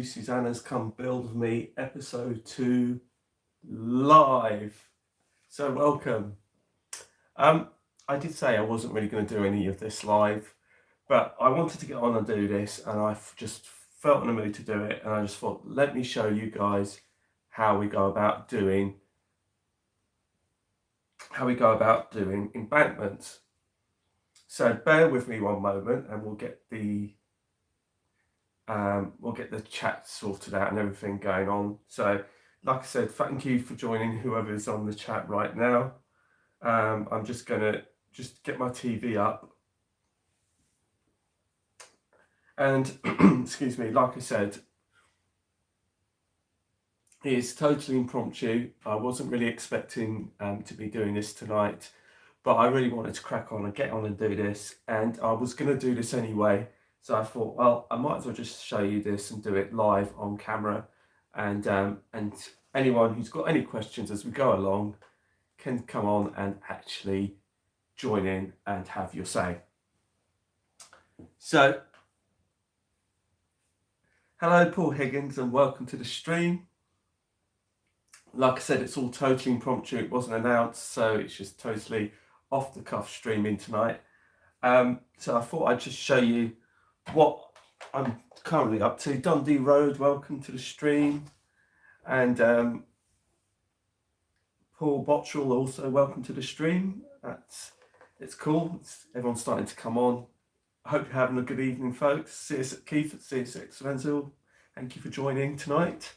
Susanna's Come Build With Me, episode 2, live. So welcome. I did say I wasn't really going to do any of this live, but I wanted to get on and do this, and I just felt in the mood to do it, and I just thought, let me show you guys how we go about doing embankments. So bear with me one moment, and we'll get the chat sorted out and everything going on. So, like I said, thank you for joining whoever's on the chat right now. I'm just gonna get my TV up, and excuse me, like I said, it's totally impromptu. I wasn't really expecting to be doing this tonight, but I really wanted to crack on and get on and do this, and I was going to do this anyway. So I thought, well, I might as well just show you this and do it live on camera, and anyone who's got any questions as we go along can come on and actually join in and have your say. So, hello Paul Higgins and welcome to the stream. Like I said, it's all totally impromptu, it wasn't announced, so it's just totally off the cuff streaming tonight. So I thought I'd just show you what I'm currently up to. Dundee Road, welcome to the stream. And Paul Bottrell, also welcome to the stream. It's cool, everyone's starting to come on. I hope you're having a good evening, folks. Keith at CS6 thank you for joining tonight.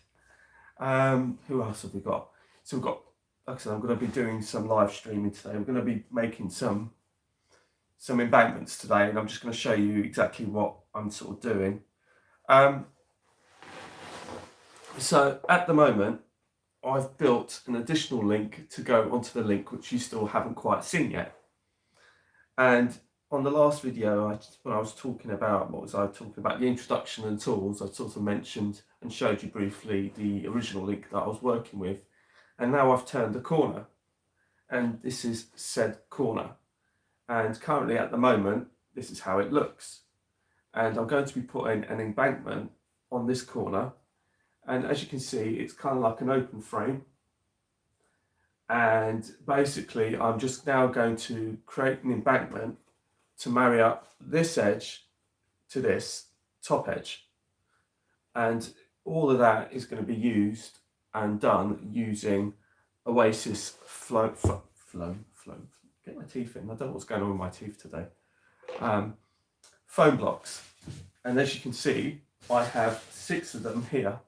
Who else have we got? So we've got, like I said, I'm going to be doing some live streaming today. We're going to be making some embankments today, and I'm just going to show you exactly what I'm sort of doing. So at the moment, I've built an additional link to go onto the link which you still haven't quite seen yet. And on the last video, when I was talking about, the introduction and tools, I sort of mentioned and showed you briefly the original link that I was working with. And now I've turned the corner, and this is said corner. And currently at the moment, this is how it looks. And I'm going to be putting an embankment on this corner. And as you can see, it's kind of like an open frame. And basically, I'm just now going to create an embankment to marry up this edge to this top edge. And all of that is going to be used and done using Oasis flow. Get my teeth in. I don't know what's going on with my teeth today. Foam blocks. And as you can see, I have 6 of them here.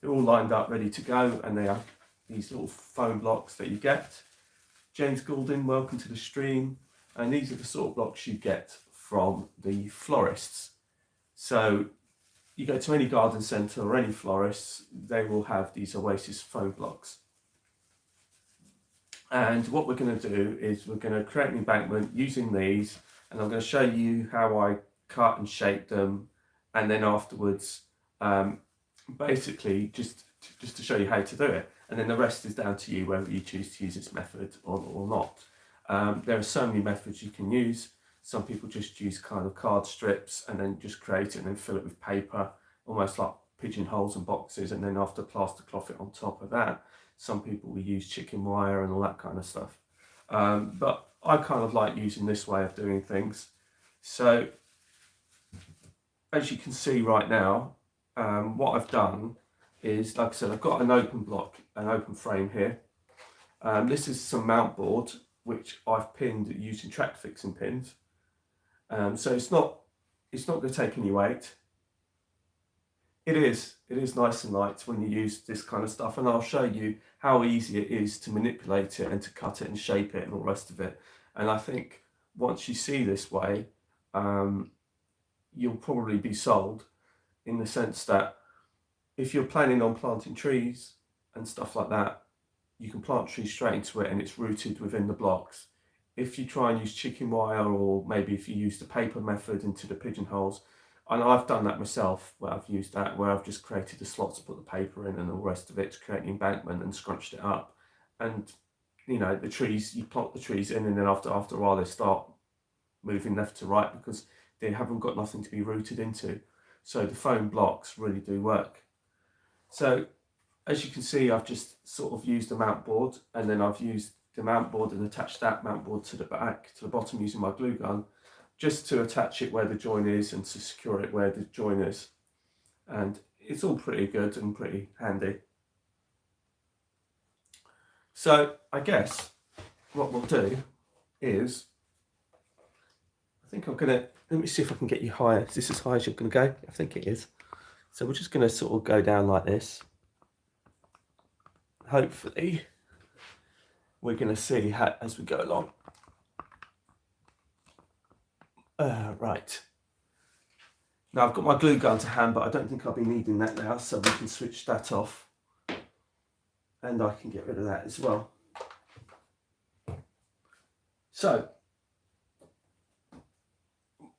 They're all lined up, ready to go, and they are these little foam blocks that you get. James Goulding, welcome to the stream. And these are the sort of blocks you get from the florists. So you go to any garden centre or any florist, they will have these Oasis foam blocks. And what we're going to do is we're going to create an embankment using these, and I'm going to show you how I cut and shape them, and then afterwards, basically just to show you how to do it. And then the rest is down to you whether you choose to use this method or not. There are so many methods you can use. Some people just use kind of card strips and then just create it and then fill it with paper, almost like pigeonholes and boxes, and then after plaster cloth it on top of that. Some people will use chicken wire and all that kind of stuff. But I kind of like using this way of doing things. So as you can see right now, what I've done is, like I said, I've got an open block, an open frame here. This is some mount board which I've pinned using track fixing pins. So it's not going to take any weight. It is nice and light when you use this kind of stuff, and I'll show you how easy it is to manipulate it and to cut it and shape it and all the rest of it. And I think once you see this way, you'll probably be sold, in the sense that if you're planning on planting trees and stuff like that, you can plant trees straight into it and it's rooted within the blocks. If you try and use chicken wire, or maybe if you use the paper method into the pigeonholes, and I've done that myself, where I've used that, where I've just created the slots to put the paper in and all the rest of it to create an embankment and scrunched it up. And you know, the trees, you plot the trees in, and then after a while they start moving left to right because they haven't got nothing to be rooted into. So the foam blocks really do work. So as you can see, I've just sort of used the mount board, and then I've used the mount board and attached that mount board to the back, to the bottom, using my glue gun, just to attach it where the join is and to secure it where the join is. And it's all pretty good and pretty handy. So I guess what we'll do is, I think I'm gonna, let me see if I can get you higher. Is this as high as you're gonna go? I think it is. So we're just gonna sort of go down like this. Hopefully we're gonna see how, as we go along. Right. Now I've got my glue gun to hand, but I don't think I'll be needing that now, so we can switch that off. And I can get rid of that as well. So,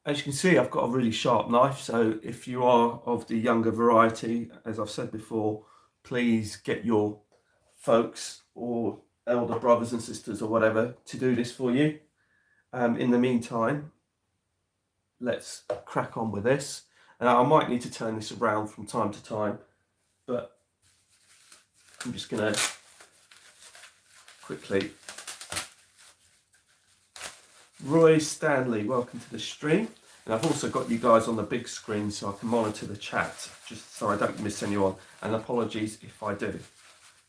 as you can see, I've got a really sharp knife, so if you are of the younger variety, as I've said before, please get your folks or elder brothers and sisters or whatever to do this for you. In the meantime, let's crack on with this. And I might need to turn this around from time to time, but I'm just going to quickly. Roy Stanley, welcome to the stream. And I've also got you guys on the big screen so I can monitor the chat, just so I don't miss anyone. And apologies if I do.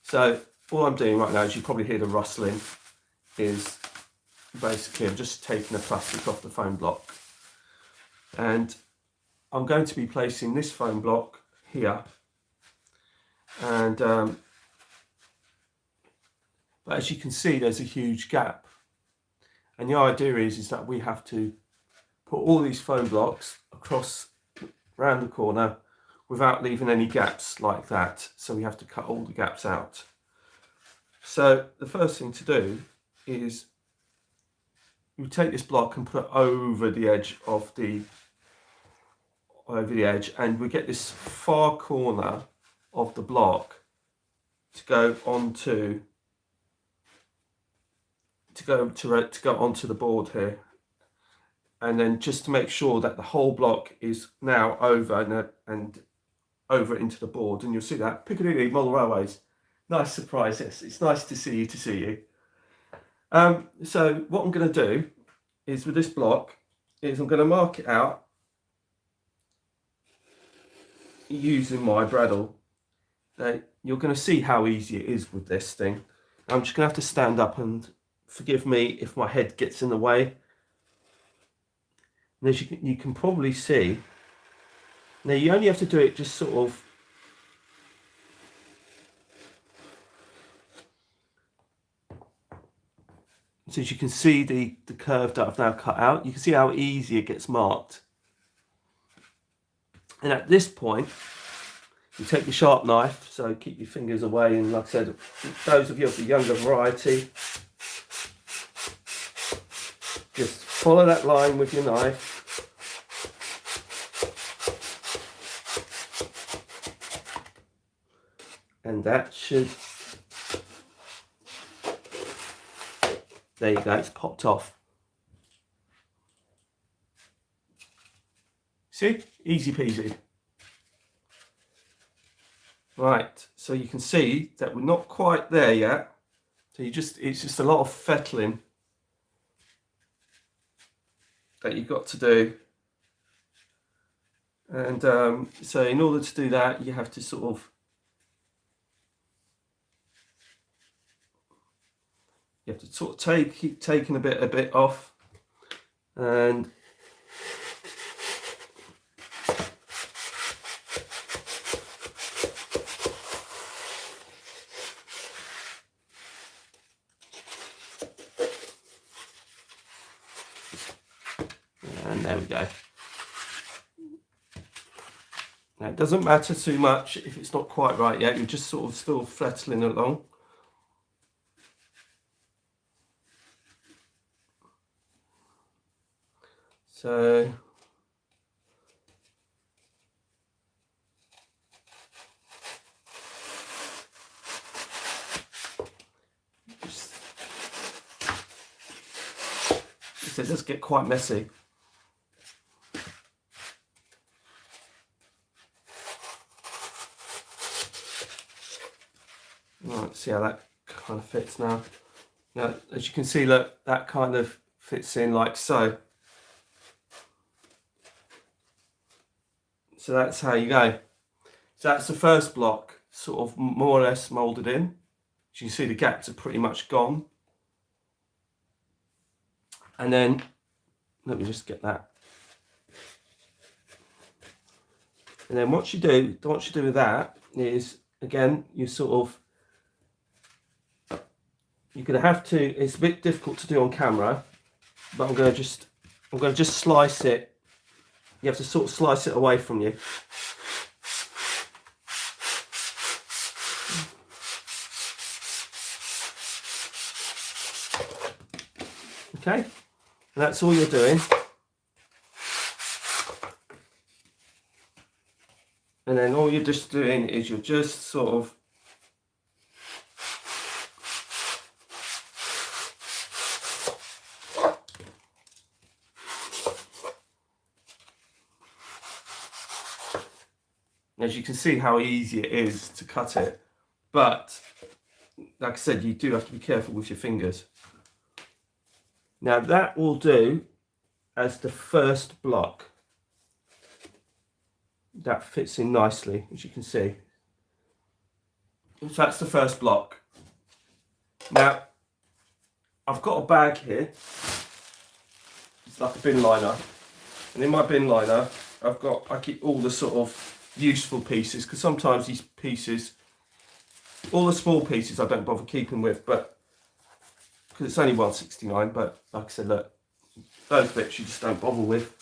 So all I'm doing right now, as you probably hear the rustling, is basically I'm just taking the plastic off the foam block. And I'm going to be placing this foam block here. And but as you can see, there's a huge gap. And the idea is that we have to put all these foam blocks across around the corner without leaving any gaps like that. So we have to cut all the gaps out. So the first thing to do is you take this block and put it over the edge of and we get this far corner of the block to go onto onto the board here, and then just to make sure that the whole block is now over and over into the board. And you'll see that Piccadilly Model Railways, nice surprise. Yes, it's nice to see you. So what I'm going to do is with this block is I'm going to mark it out using my Bradle. You're going to see how easy it is with this thing. I'm just going to have to stand up, and forgive me if my head gets in the way. And as you can probably see, now you only have to do it just sort of so as you can see the curve that I've now cut out. You can see how easy it gets marked. And at this point, you take your sharp knife, so keep your fingers away, and like I said, those of you of the younger variety, just follow that line with your knife. And that should, there you go, it's popped off. See, easy peasy. Right, so you can see that we're not quite there yet. So it's just a lot of fettling that you've got to do. And so in order to do that, you have to sort of, keep taking a bit off, and there we go. Now it doesn't matter too much if it's not quite right yet, you're just sort of still fettling along. So it does get quite messy. Right, see how that kind of fits now. Now, as you can see, look, that kind of fits in like so. So that's how you go. So that's the first block, sort of more or less moulded in. As you can see, the gaps are pretty much gone. And then, let me just get that. And then what you do with that is, again, you sort of, you're going to have to, it's a bit difficult to do on camera, but I'm going to just slice it. You have to sort of slice it away from you. Okay, and that's all you're doing. And then all you're just doing is you're just sort of as you can see how easy it is to cut it, but like I said, you do have to be careful with your fingers. Now that will do as the first block. That fits in nicely, as you can see. So that's the first block. Now I've got a bag here. It's like a bin liner, and in my bin liner I keep all the sort of useful pieces, because sometimes these pieces, all the small pieces, I don't bother keeping with, but because it's only £1.69. But like I said, look, those bits you just don't bother with.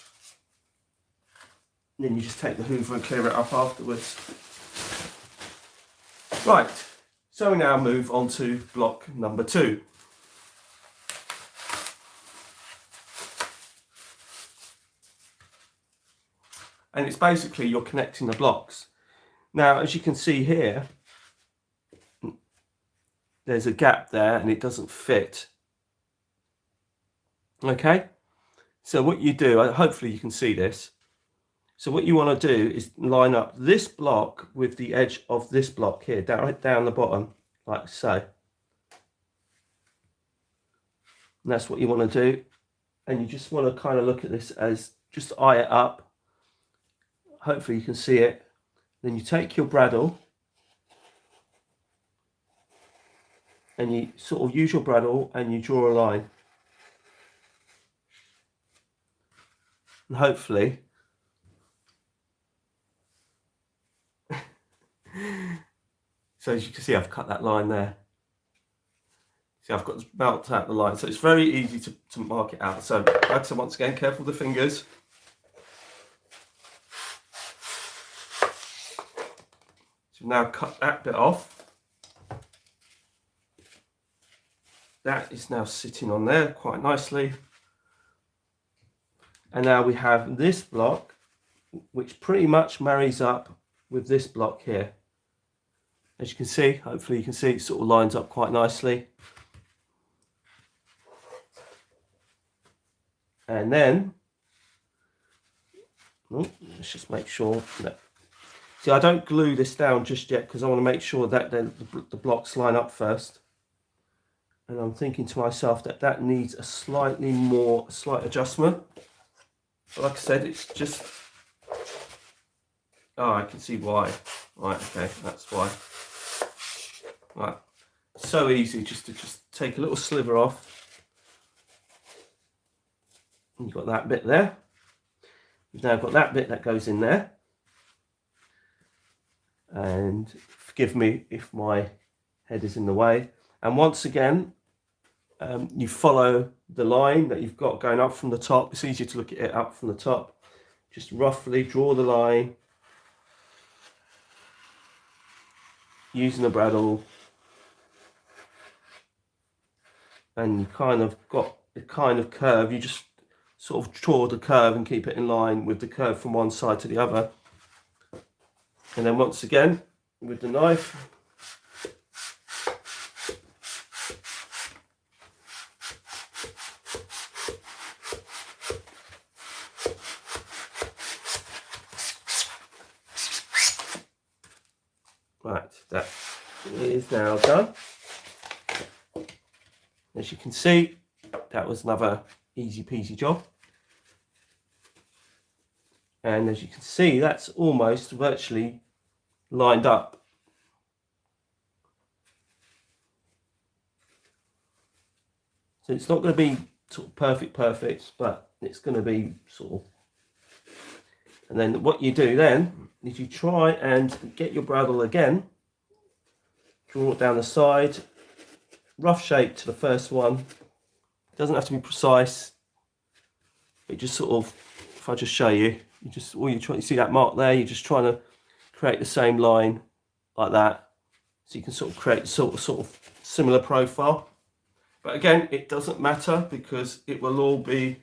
And then you just take the hoover and clear it up afterwards. Right, so we now move on to block number 2. And it's basically you're connecting the blocks. Now, as you can see here, there's a gap there and it doesn't fit. Okay, so what you do, hopefully you can see this. So what you want to do is line up this block with the edge of this block here, down the bottom, like so. And that's what you want to do. And you just want to kind of look at this as, just eye it up. Hopefully you can see it. Then you take your bradawl and you sort of use your bradawl and you draw a line. And hopefully so as you can see, I've cut that line there. See, I've got marked out the line, so it's very easy to mark it out. So like I said, once again, careful with the fingers. So now cut that bit off. That is now sitting on there quite nicely. And now we have this block, which pretty much marries up with this block here. As you can see, hopefully you can see, it sort of lines up quite nicely. And then, let's just make sure that, see, I don't glue this down just yet because I want to make sure that then the blocks line up first. And I'm thinking to myself that that needs a slight adjustment. But like I said, it's just, oh, I can see why. Right, okay, that's why. Right, so easy just to take a little sliver off. And you've got that bit there. You've now got that bit that goes in there. And forgive me if my head is in the way. And once again, you follow the line that you've got going up from the top. It's easier to look at it up from the top. Just roughly draw the line using the bradawl, and you kind of got the kind of curve. You just sort of draw the curve and keep it in line with the curve from one side to the other. And then once again with the knife, right, that is now done. As you can see, that was another easy peasy job. And as you can see, that's almost virtually lined up. So it's not going to be sort of perfect, but it's going to be sort of. And then what you do then is you try and get your bradawl again, draw it down the side, rough shape to the first one. It doesn't have to be precise. It just sort of, if I just show you, you see that mark there, you're just trying to create the same line like that. So you can sort of create sort of similar profile. But again, it doesn't matter because it will all be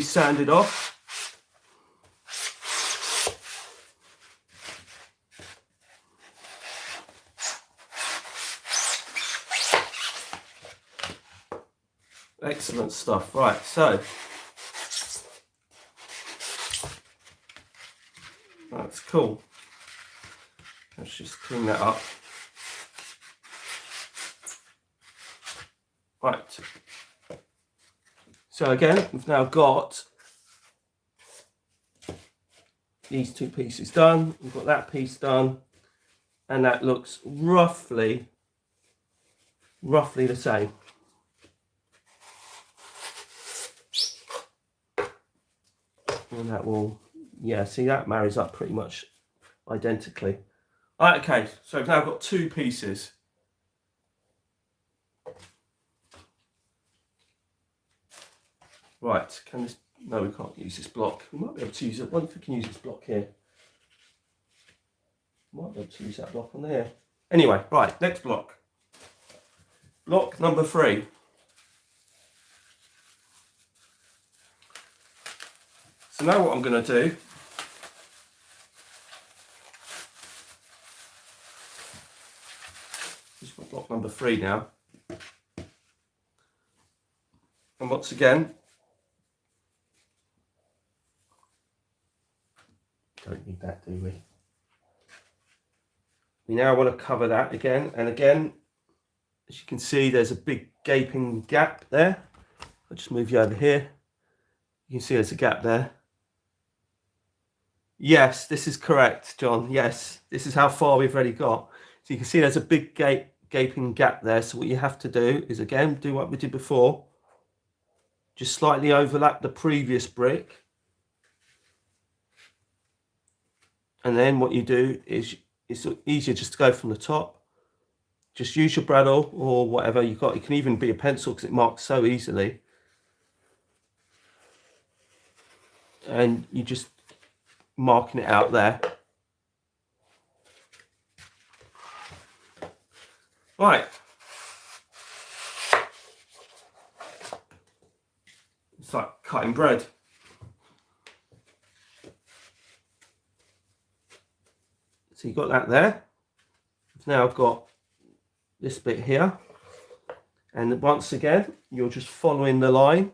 sanded off. Excellent stuff. Right, so that's cool. Let's just clean that up. Right. So again, we've now got these two pieces done. We've got that piece done, and that looks roughly the same. And that will, yeah, see, that marries up pretty much identically. Right, okay, so I've now got two pieces. Right, can this, no, we can't use this block. We might be able to use it. I wonder if we can use this block here. Might be able to use that block on there. Anyway, right, next block. Block number 3. So now what I'm going to do is block number 3 now. And once again, don't need that, do we? We now want to cover that again and again. As you can see, there's a big gaping gap there. I'll just move you over here. You can see there's a gap there. Yes, this is correct, John. Yes, this is how far we've already got. So you can see there's a big gaping gap there. So what you have to do is, again, do what we did before. Just slightly overlap the previous brick. And then what you do is, it's easier just to go from the top. Just use your bradawl or whatever you've got. It can even be a pencil because it marks so easily. And you just marking it out there. Right. It's like cutting bread. So you've got that there. We've now got this bit here. And once again, you're just following the line,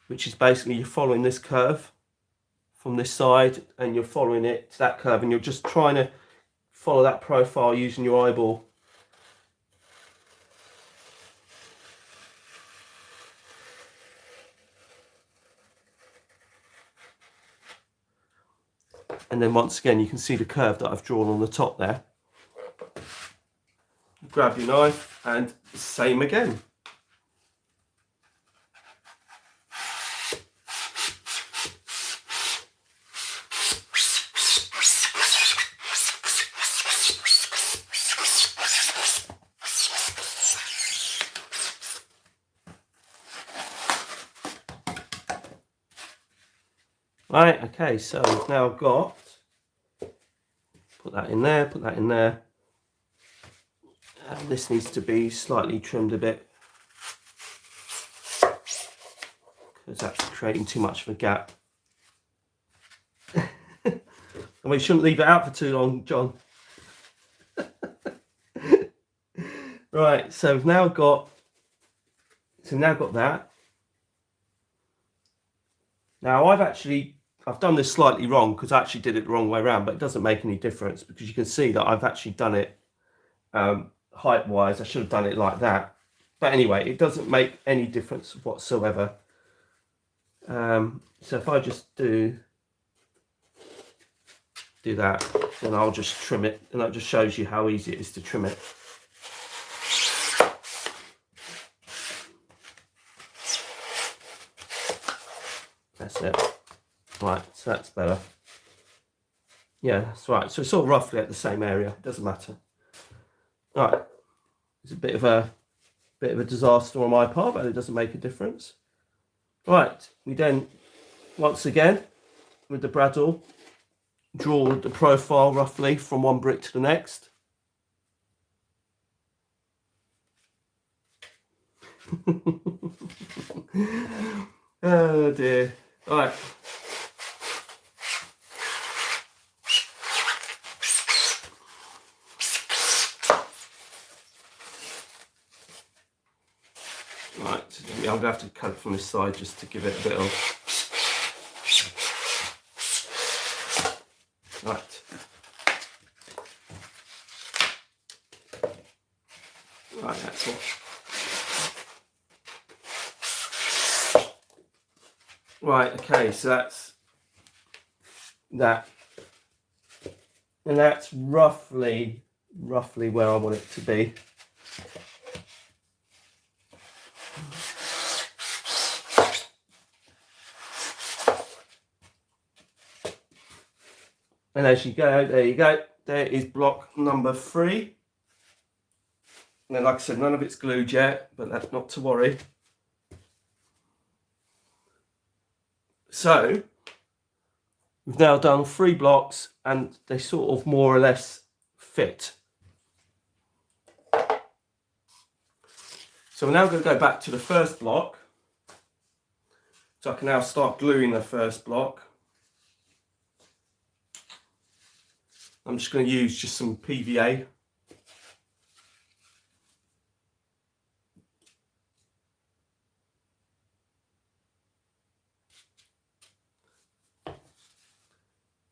which is basically you're following this curve from this side and you're following it to that curve, and you're just trying to follow that profile using your eyeball. And then once again, you can see the curve that I've drawn on the top there. Grab your knife and same again. Right, okay, so we've now got, put that in there, put that in there. And this needs to be slightly trimmed a bit because that's creating too much of a gap. And we shouldn't leave it out for too long, John. Right, so we've now got, that. Now I've I've done this slightly wrong because I actually did it the wrong way around, but it doesn't make any difference because you can see that I've actually done it height-wise. I should have done it like that. But anyway, it doesn't make any difference whatsoever. So if I just do that, then I'll just trim it, and that just shows you how easy it is to trim it. That's it. Right, so that's better. Yeah, that's right. So it's all roughly at the same area. It doesn't matter. All right, it's a bit of a disaster on my part, but it doesn't make a difference. Right, we then once again with the bradawl draw the profile roughly from one brick to the next. Oh dear. All right. Right, I'm going to have to cut it from this side just to give it a bit of... Right. Right, that's it. Right, okay, so that's that. And that's roughly where I want it to be. And as you go, there you go. There is block number 3. Now, like I said, none of it's glued yet, but that's not to worry. So, we've now done 3 blocks, and they sort of more or less fit. So we're now going to go back to the first block. So I can now start gluing the first block. I'm just going to use just some PVA.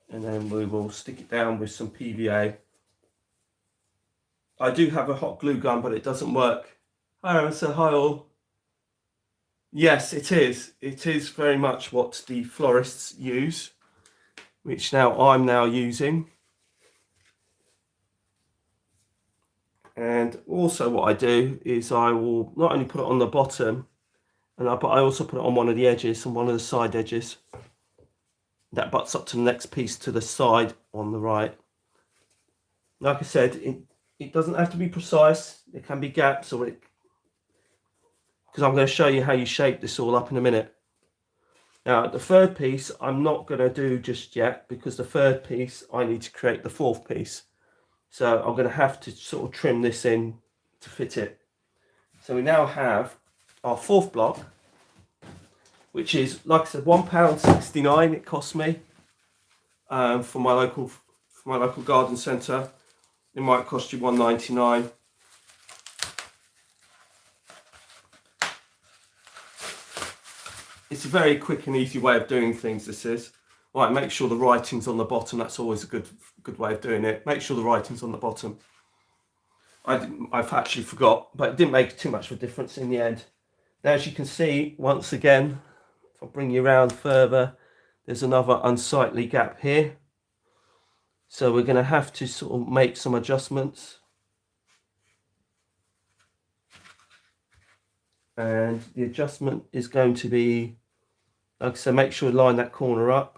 And then we will stick it down with some PVA. I do have a hot glue gun, but it doesn't work. Hi, Aaron, so hi all. Yes, it is. It is very much what the florists use, which I'm now using. And also what I do is I will not only put it on the bottom, but I also put it on one of the edges and one of the side edges. That butts up to the next piece to the side on the right. Like I said, it doesn't have to be precise. There can be gaps, or because I'm going to show you how you shape this all up in a minute. Now, the third piece I'm not going to do just yet, because the third piece I need to create the fourth piece. So I'm going to have to sort of trim this in to fit it. So we now have our fourth block, which is, like I said, £1.69 it cost me from my local garden centre. It might cost you £1.99. It's a very quick and easy way of doing things, this is. Right, make sure the writing's on the bottom. That's always a good way of doing it. Make sure the writing's on the bottom. I've actually forgot, but it didn't make too much of a difference in the end. Now, as you can see, once again, if I bring you around further, there's another unsightly gap here. So we're going to have to sort of make some adjustments. And the adjustment is going to be, like I said, make sure you line that corner up.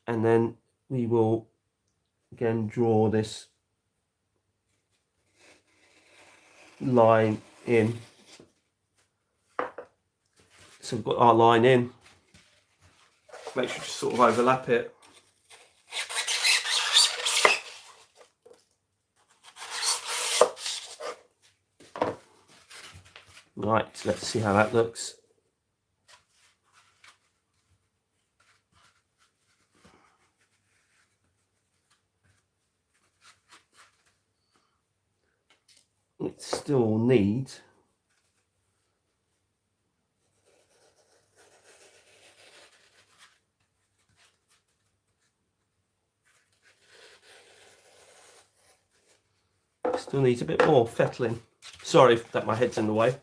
And then we will again draw this line in. So we've got our line in. Make sure to sort of overlap it. Right, let's see how that looks. It still needs Still needs a bit more fettling. Sorry that my head's in the way.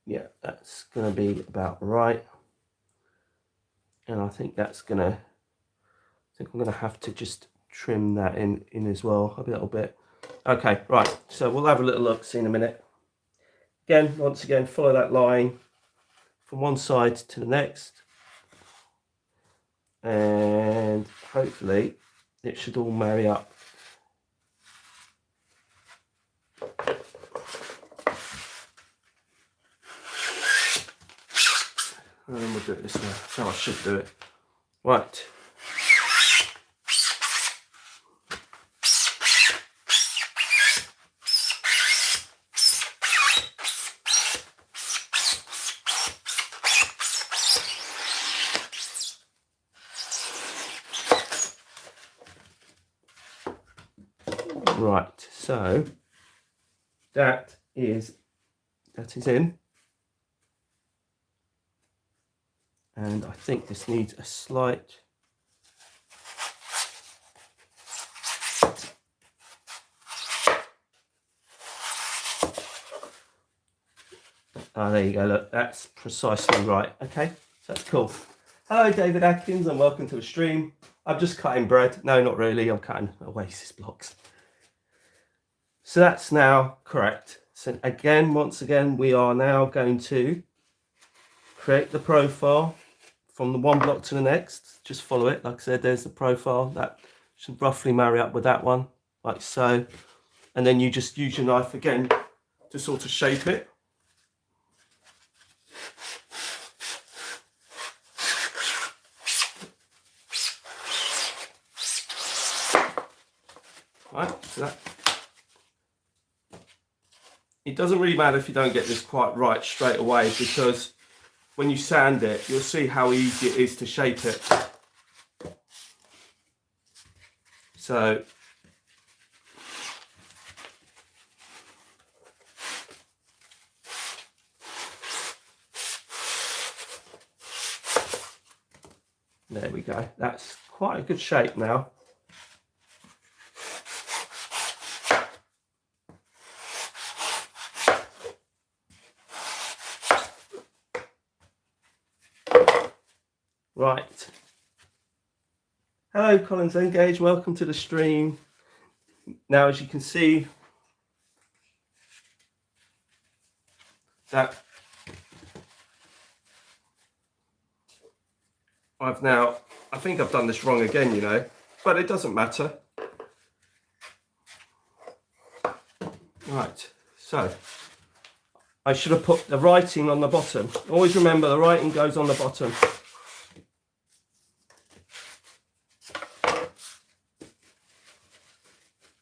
Yeah, that's going to be about right. And I think that's going to, I'm going to have to just trim that in as well a little bit. Okay, right, so we'll have a little look, see in a minute. Again, once again, follow that line from one side to the next. And hopefully it should all marry up. And then we'll do it this way. That's how I should do it. Right. Right, so that is in. And I think this needs a slight there you go, look, that's precisely right. Okay, so that's cool. Hello David Atkins and welcome to the stream. I'm just cutting bread. No, not really, I'm cutting Oasis blocks. So that's now correct. So again, once again, we are now going to create the profile from the one block to the next. Just follow it. Like I said, there's the profile. That should roughly marry up with that one, like so. And then you just use your knife again to sort of shape it. Right, so that. It doesn't really matter if you don't get this quite right straight away, because when you sand it, you'll see how easy it is to shape it. So there we go. That's quite a good shape now. Right. Hello, Collins Engage. Welcome to the stream. Now, as you can see, that I think I've done this wrong again, you know, but it doesn't matter. Right, so I should have put the writing on the bottom. Always remember the writing goes on the bottom.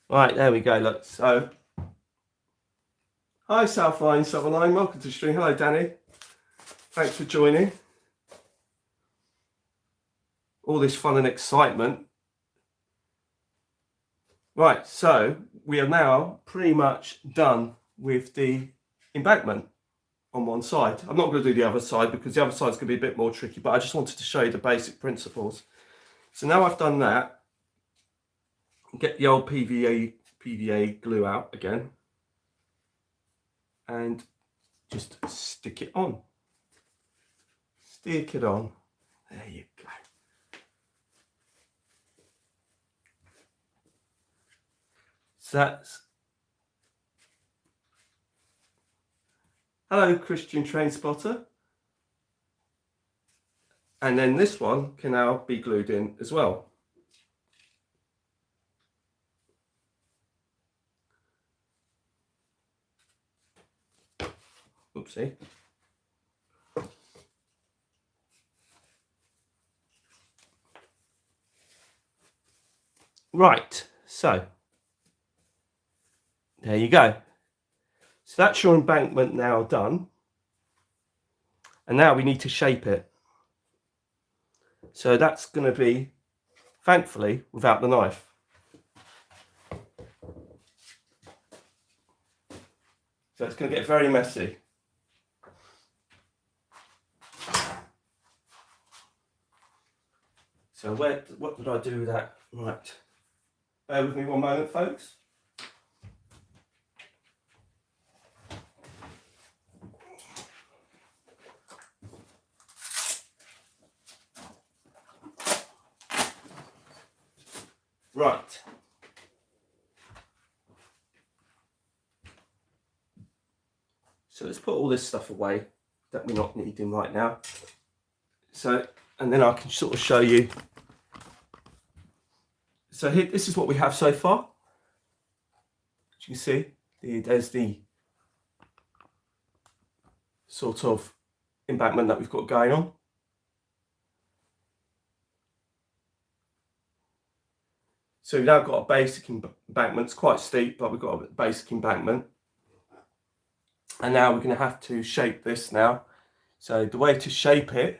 Right, there we go, look, so. Hi, Southline, Sutherland, welcome to the stream. Hello, Danny. Thanks for joining. All this fun and excitement. Right, so we are now pretty much done with the embankment on one side. I'm not going to do the other side because the other side is going to be a bit more tricky, but I just wanted to show you the basic principles. So now I've done that, get the old PVA glue out again and just stick it on. Stick it on. There you go. So that's. Hello, Christian Train Spotter. And then this one can now be glued in as well. Oopsie. Right, so there you go. So that's your embankment now done. And now we need to shape it. So that's going to be, thankfully, without the knife. So it's going to get very messy. So what did I do with that? Right. Bear with me one moment, folks. Right. So let's put all this stuff away that we're not needing right now. So, and then I can sort of show you. So here, this is what we have so far. As you can see, there's the sort of embankment that we've got going on. So we've now got a basic embankment. It's quite steep, but we've got a basic embankment. And now we're going to have to shape this now. So the way to shape it,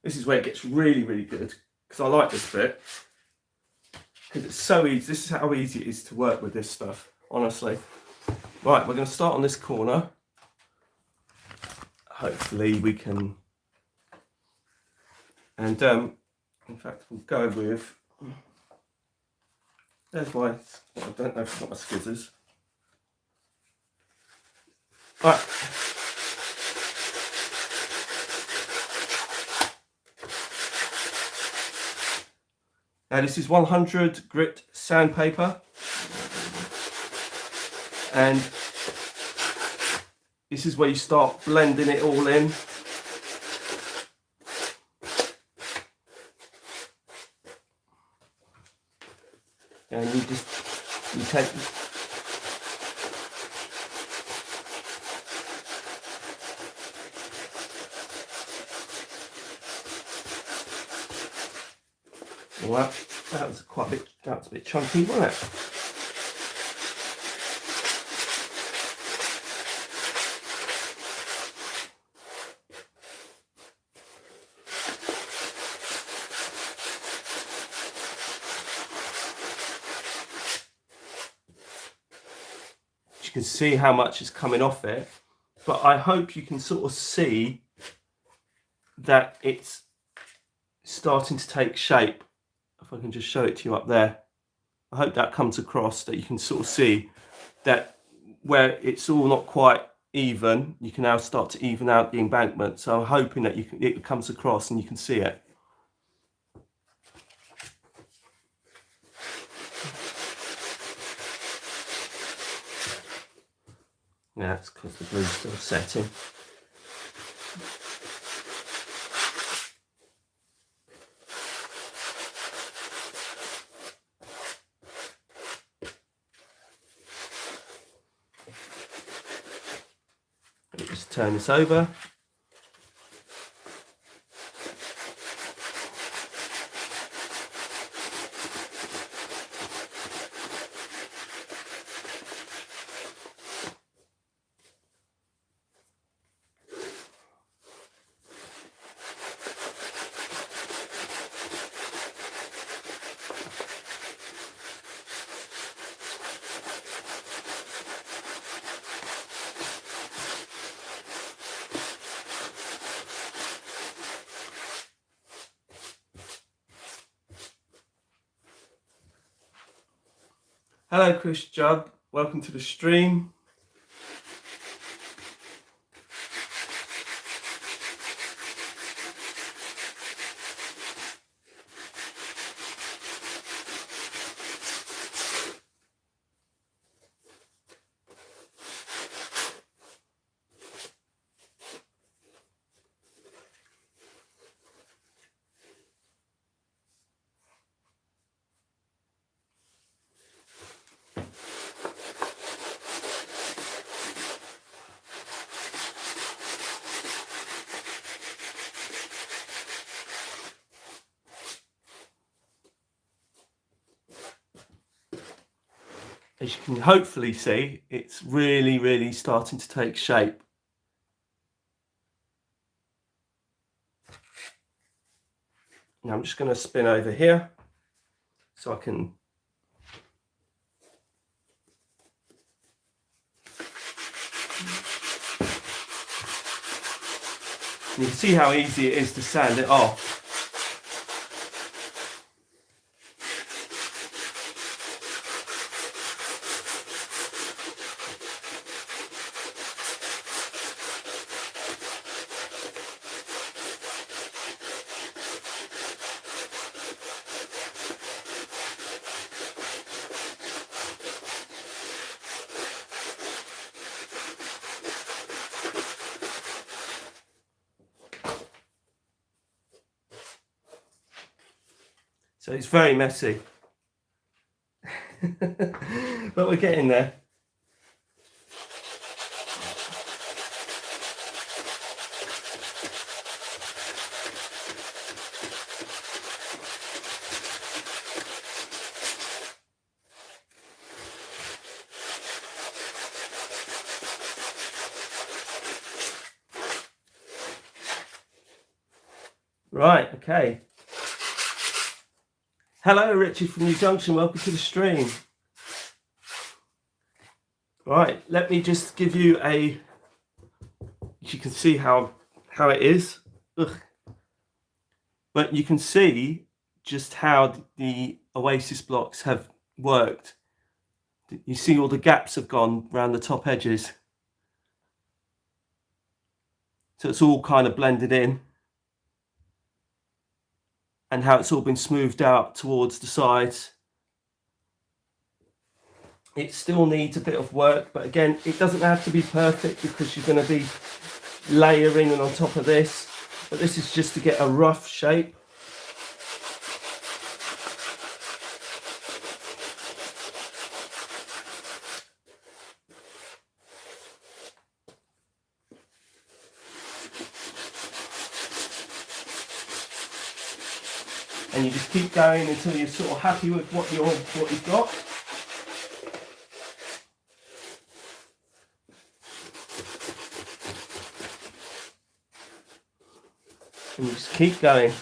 this is where it gets really, really good, because I like this bit, because it's so easy. This is how easy it is to work with this stuff, honestly. Right, we're going to start on this corner. Hopefully we can, and in fact we'll go with, there's my, I don't know if it's got my scissors. Right. Now this is 100 grit sandpaper, and this is where you start blending it all in. And you take well, that was quite a bit. That was a bit chunky, wasn't it? You can see how much is coming off it, but I hope you can sort of see that it's starting to take shape. If I can just show it to you up there, I hope that comes across, that you can sort of see that where it's all not quite even, you can now start to even out the embankment. So I'm hoping that it comes across and you can see it. Yeah, that's because the glue's still setting. Just turn this over. Hello Chris Judd, welcome to the stream. As you can hopefully see, it's really, really starting to take shape. Now I'm just going to spin over here so I can And you can see how easy it is to sand it off. So it's very messy, but we're getting there. Right, okay. Hello, Richard from New Junction. Welcome to the stream. Right, let me just give you a. You can see how it is. Ugh. But you can see just how the Oasis blocks have worked. You see all the gaps have gone around the top edges. So it's all kind of blended in. And how it's all been smoothed out towards the sides. It still needs a bit of work, but again, it doesn't have to be perfect because you're going to be layering and on top of this. But this is just to get a rough shape. And you just keep going until you're sort of happy with what you've got. And you just keep going.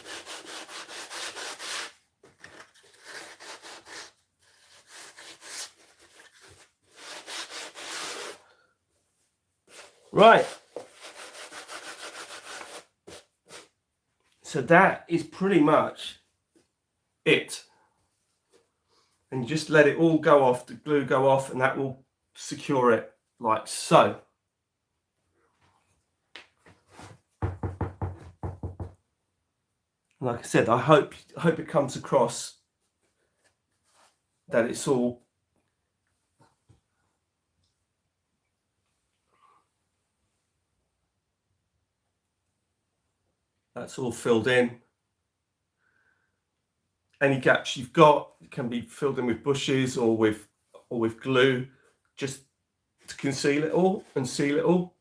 Right. So that is pretty much it. And you just let it all go off, the glue go off, and that will secure it like so. Like I said, I hope it comes across that it's all that's all filled in. Any gaps you've got can be filled in with bushes or with glue, just to conceal it all and seal it all.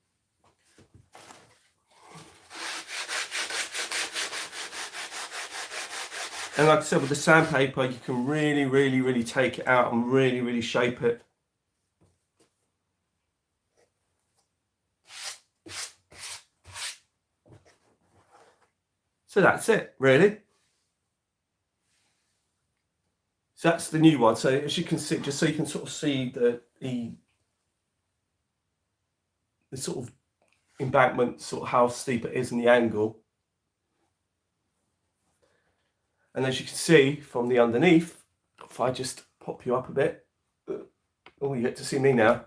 And like I said, with the sandpaper, you can really, really, really take it out and really, really shape it. So that's it, really. So that's the new one. So as you can see, just so you can sort of see the sort of embankment, sort of how steep it is and the angle. And as you can see from the underneath, if I just pop you up a bit, oh, you get to see me now.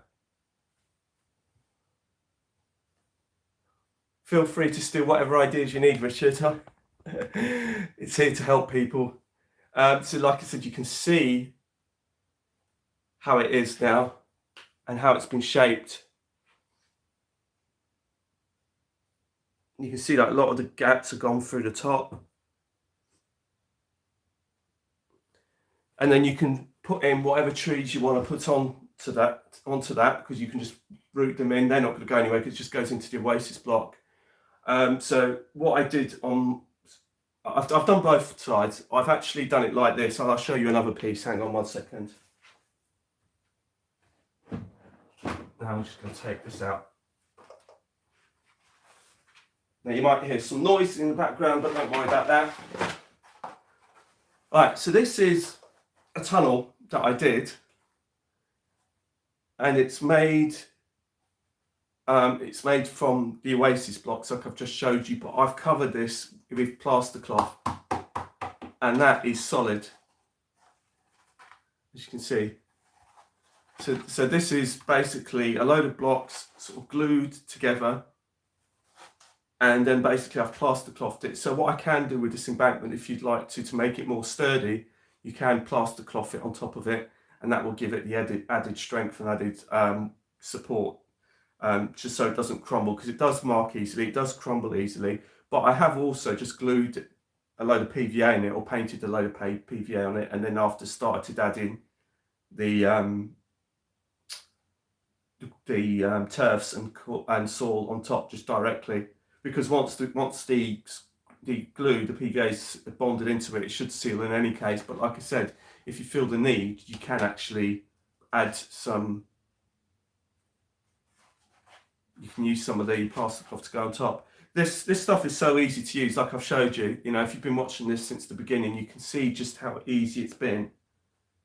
Feel free to steal whatever ideas you need, Richard. It's here to help people. So like I said, you can see how it is now and how it's been shaped. You can see that a lot of the gaps have gone through the top. And then you can put in whatever trees you want to put onto that because you can just root them in. They're not going to go anywhere because it just goes into the Oasis block. So what I did I've done both sides. I've actually done it like this. I'll show you another piece. Hang on 1 second. Now I'm just going to take this out. Now you might hear some noise in the background, but don't worry about that. Right, so this is a tunnel that I did, and it's made It's made from the Oasis blocks, like I've just showed you, but I've covered this with plaster cloth, and that is solid, as you can see. So this is basically a load of blocks sort of glued together, and then basically I've plaster clothed it. So what I can do with this embankment, if you'd like to make it more sturdy, you can plaster cloth it on top of it, and that will give it the added strength and added support, just so it doesn't crumble, because it does mark easily, it does crumble easily. But I have also just glued a load of PVA in it, or painted a load of PVA on it, and then after started adding the turfs and soil on top just directly, because once the glue, the PVA is bonded into it, it should seal in any case. But like I said, if you feel the need, you can actually add some. You can use some of the plaster cloth to go on top. This stuff is so easy to use, like I've showed you. You know, if you've been watching this since the beginning, you can see just how easy it's been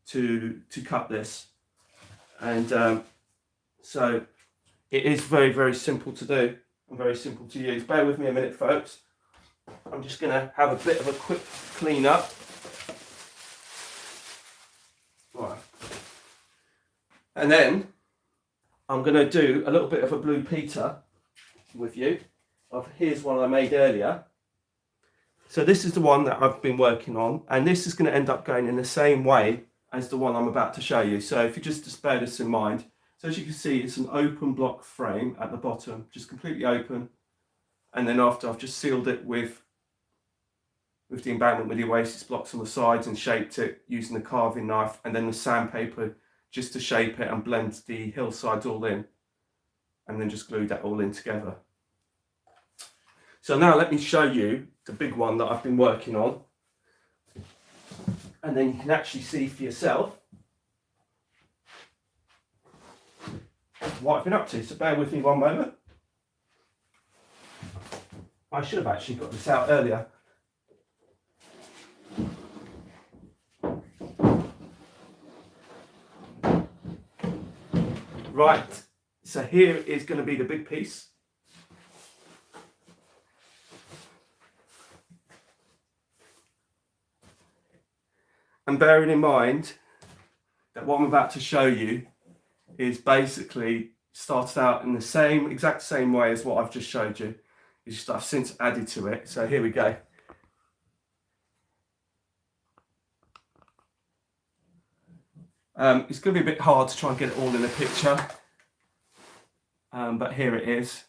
to cut this, and so it is very, very simple to do and very simple to use. Bear with me a minute, folks. I'm just going to have a bit of a quick clean up. Right. And then I'm going to do a little bit of a Blue Peter with you. Here's one I made earlier. So this is the one that I've been working on, and this is going to end up going in the same way as the one I'm about to show you. So if you just bear this in mind. So as you can see, it's an open block frame at the bottom, just completely open. And then after, I've just sealed it with the embankment with the Oasis blocks on the sides, and shaped it using the carving knife, and then the sandpaper just to shape it and blend the hillsides all in, and then just glued that all in together. So now let me show you the big one that I've been working on, and then you can actually see for yourself what I've been up to. So bear with me one moment. I should have actually got this out earlier. Right, so here is going to be the big piece. And bearing in mind that what I'm about to show you is basically started out in the exact same way as what I've just showed you. It's just I've since added to it. So here we go. It's going to be a bit hard to try and get it all in a picture, but here it is.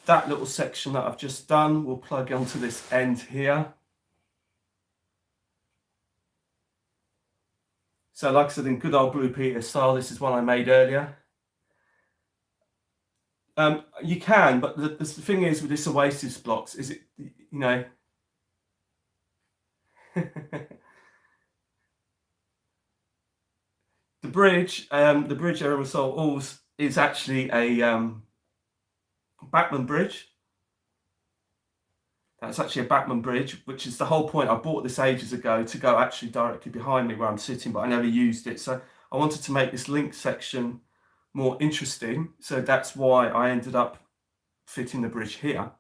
That little section that I've just done will plug onto this end here. So like I said, in good old Blue Peter style, this is one I made earlier. You can, but the thing is with this Oasis blocks is it, you know, the bridge aerosol is actually a backman bridge. That's actually a backman bridge, which is the whole point. I bought this ages ago to go actually directly behind me where I'm sitting, but I never used it. So I wanted to make this link section more interesting. So that's why I ended up fitting the bridge here.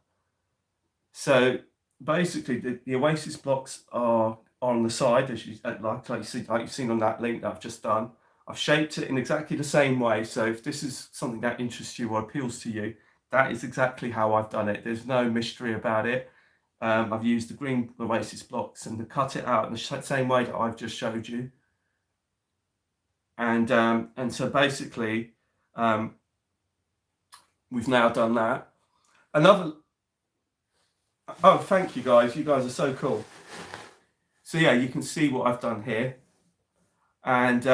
So basically the Oasis blocks are on the side, as like you've seen on that link that I've just done. I've shaped it in exactly the same way. So if this is something that interests you or appeals to you, that is exactly how I've done it. There's no mystery about it. I've used the green Oasis blocks and cut it out in the same way that I've just showed you. And so basically, we've now done that. Oh, thank you guys. You guys are so cool. So yeah, you can see what I've done here. And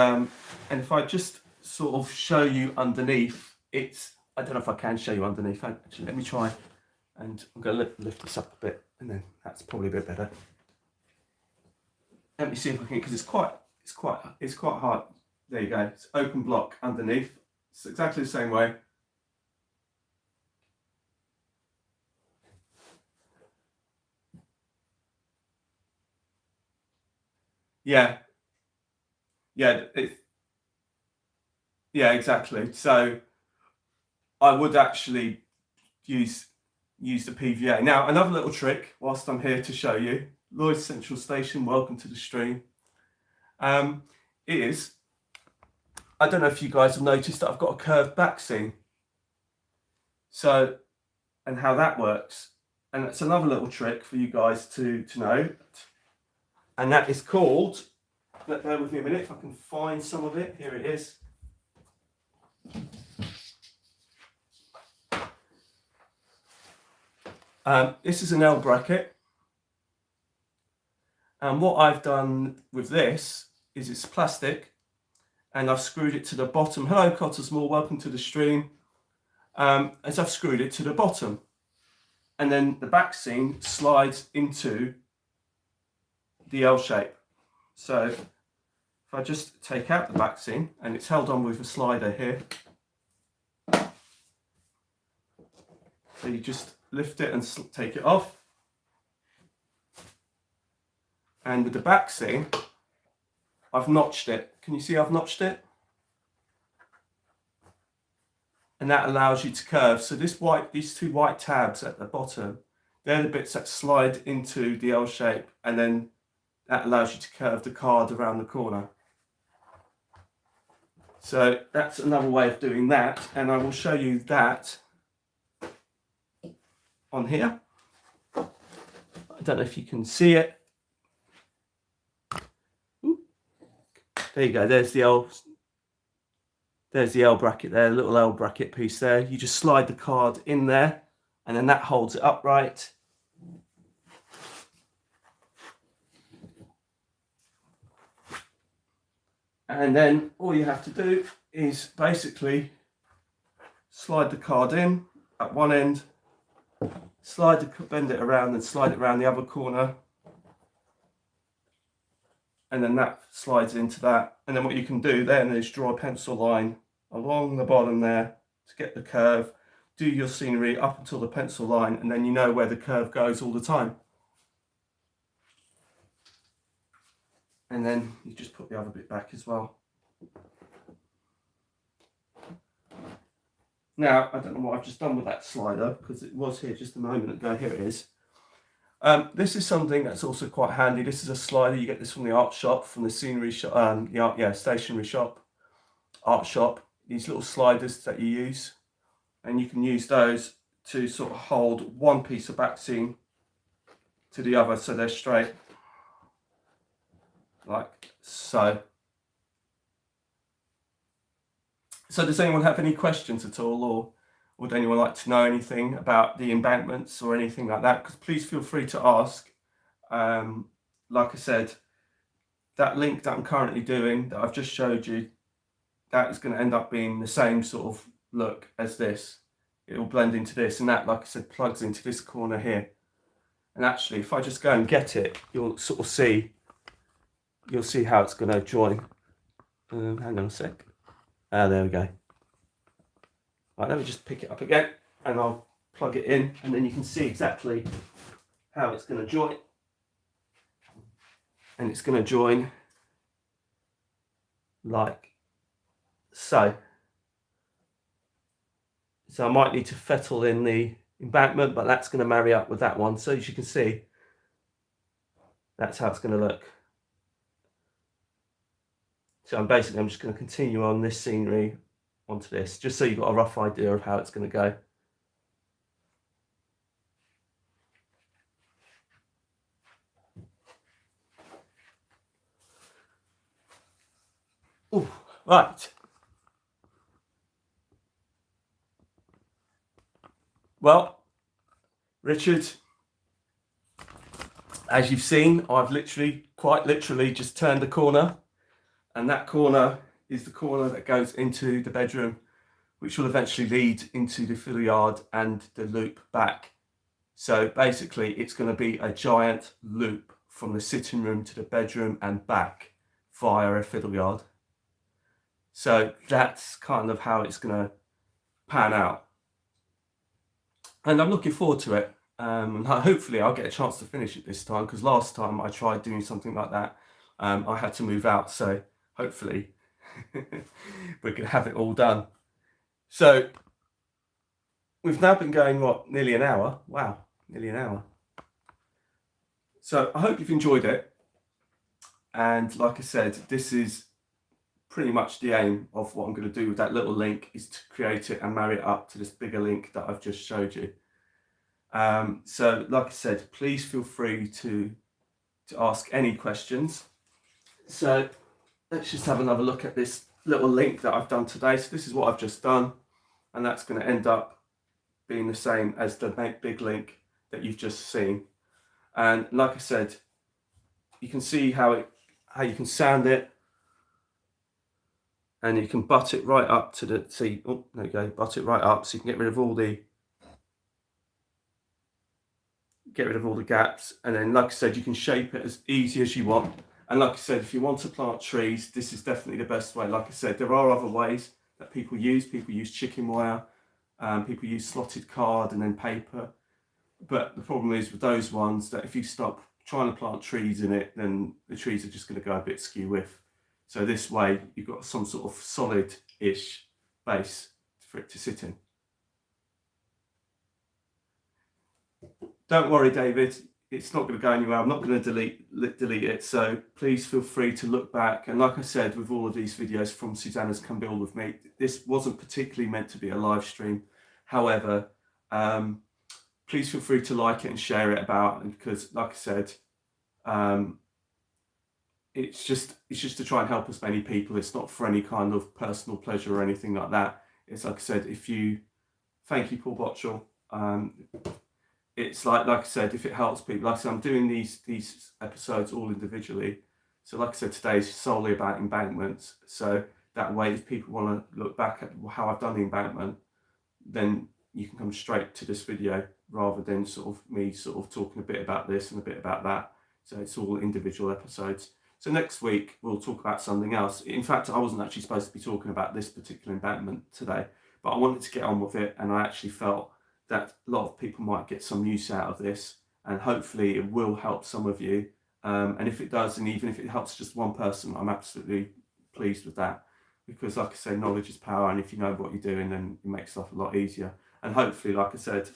if I just sort of show you underneath, I don't know if I can show you underneath. Actually, let me try. And I'm going to lift this up a bit, and then that's probably a bit better. Let me see if I can, because it's quite hard. There you go. It's open block underneath. It's exactly the same way. Yeah, yeah, yeah, exactly. So I would actually use the PVA. Now, another little trick whilst I'm here to show you, Lloyd's Central Station, welcome to the stream, is, I don't know if you guys have noticed that I've got a curved back seam. So, and how that works. And that's another little trick for you guys to know. And that is called, bear with me a minute if I can find some of it. Here it is. This is an L bracket. And what I've done with this is it's plastic and I've screwed it to the bottom. Hello, Cottersmore, welcome to the stream. As I've screwed it to the bottom. And then the back seam slides into the L shape. So if I just take out the back seam, and it's held on with a slider here. So you just lift it and take it off. And with the back seam, I've notched it. Can you see I've notched it? And that allows you to curve. So these two white tabs at the bottom, they're the bits that slide into the L shape, and then that allows you to curve the card around the corner. So that's another way of doing that, and I will show you that on here. I don't know if you can see it. Ooh. There you go, there's the L bracket there, little L bracket piece there. You just slide the card in there and then that holds it upright. And then all you have to do is basically slide the card in at one end, bend it around and slide it around the other corner. And then that slides into that. And then what you can do then is draw a pencil line along the bottom there to get the curve. Do your scenery up until the pencil line, and then you know where the curve goes all the time. And then you just put the other bit back as well. Now, I don't know what I've just done with that slider, because it was here just a moment ago. Here it is. This is something that's also quite handy. This is a slider. You get this from the art shop, from the scenery shop, stationery shop, art shop. These little sliders that you use, and you can use those to sort of hold one piece of back seam to the other, so they're straight, like so. So does anyone have any questions at all, or would anyone like to know anything about the embankments or anything like that? Because please feel free to ask. Like I said, that link that I'm currently doing, that I've just showed you, that is going to end up being the same sort of look as this. It will blend into this, and that, like I said, plugs into this corner here. And actually, if I just go and get it, you'll sort of see, how it's going to join. Hang on a sec. There we go. Right, let me just pick it up again, and I'll plug it in, and then you can see exactly how it's going to join. And it's going to join like so. So I might need to fettle in the embankment, but that's going to marry up with that one. So as you can see, that's how it's going to look. So I'm just going to continue on this scenery onto this, just so you've got a rough idea of how it's going to go. Ooh, right. Well, Richard, as you've seen, I've quite literally just turned the corner, and that corner is the corner that goes into the bedroom, which will eventually lead into the fiddle yard and the loop back. So basically it's going to be a giant loop from the sitting room to the bedroom and back via a fiddle yard. So that's kind of how it's going to pan out. And I'm looking forward to it. Hopefully I'll get a chance to finish it this time, because last time I tried doing something like that, I had to move out. So hopefully we can have it all done. So we've now been going, what, nearly an hour? Wow, nearly an hour. So I hope you've enjoyed it. And like I said, this is pretty much the aim of what I'm going to do with that little link, is to create it and marry it up to this bigger link that I've just showed you. So like I said, please feel free to ask any questions. So let's just have another look at this little link that I've done today. So this is what I've just done, and that's going to end up being the same as the big link that you've just seen. And like I said, you can see how you can sound it, and you can butt it right up to the, see, oh, there you go, butt it right up so you can get rid of all the gaps. And then, like I said, you can shape it as easy as you want. And like I said, if you want to plant trees, this is definitely the best way. Like I said, there are other ways that people use. People use chicken wire, people use slotted card and then paper. But the problem is with those ones that if you stop trying to plant trees in it, then the trees are just going to go a bit skew with. So this way, you've got some sort of solid-ish base for it to sit in. Don't worry, David, it's not going to go anywhere. I'm not going to delete it. So please feel free to look back. And like I said, with all of these videos from Susanna's Come Build With Me, this wasn't particularly meant to be a live stream. However, please feel free to like it and share it about, because like I said, it's just to try and help as many people. It's not for any kind of personal pleasure or anything like that. It's like I said, thank you, Paul Botchell. It's like I said, if it helps people, like I said, I'm doing these episodes all individually. So like I said, today is solely about embankments. So that way, if people want to look back at how I've done the embankment, then you can come straight to this video rather than me talking a bit about this and a bit about that. So it's all individual episodes. So next week, we'll talk about something else. In fact, I wasn't actually supposed to be talking about this particular embankment today, but I wanted to get on with it, and I actually felt that a lot of people might get some use out of this, and hopefully it will help some of you. And if it does, and even if it helps just one person, I'm absolutely pleased with that, because like I say, knowledge is power, and if you know what you're doing, then it makes life a lot easier. And hopefully, like I said,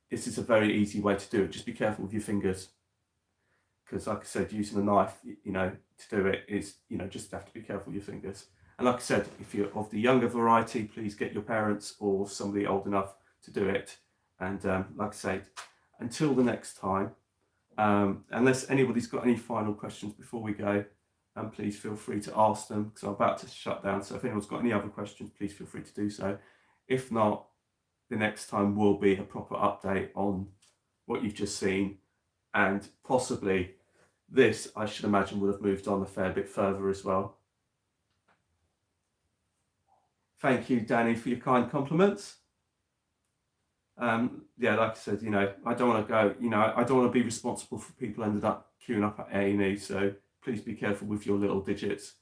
this is a very easy way to do it. Just be careful with your fingers, because like I said, using a knife, to do it is, just have to be careful with your fingers. And like I said, if you're of the younger variety, please get your parents or somebody old enough to do it. And like I said, until the next time, unless anybody's got any final questions before we go, please feel free to ask them, because I'm about to shut down. So if anyone's got any other questions, please feel free to do so. If not, the next time will be a proper update on what you've just seen, and possibly this, I should imagine, would have moved on a fair bit further as well. Thank you, Danny, for your kind compliments. Yeah, like I said, I don't want to go, I don't want to be responsible for people ended up queuing up at A&E, so please be careful with your little digits.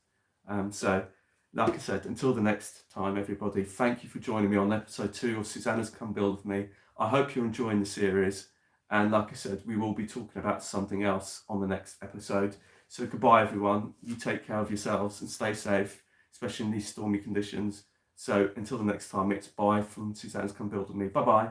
So, like I said, until the next time, everybody, thank you for joining me on episode 2 of Susanna's Come Build With Me. I hope you're enjoying the series, and like I said, we will be talking about something else on the next episode. So goodbye, everyone. You take care of yourselves and stay safe, especially in these stormy conditions. So until the next time, it's bye from Susanna's Come Build With Me. Bye-bye.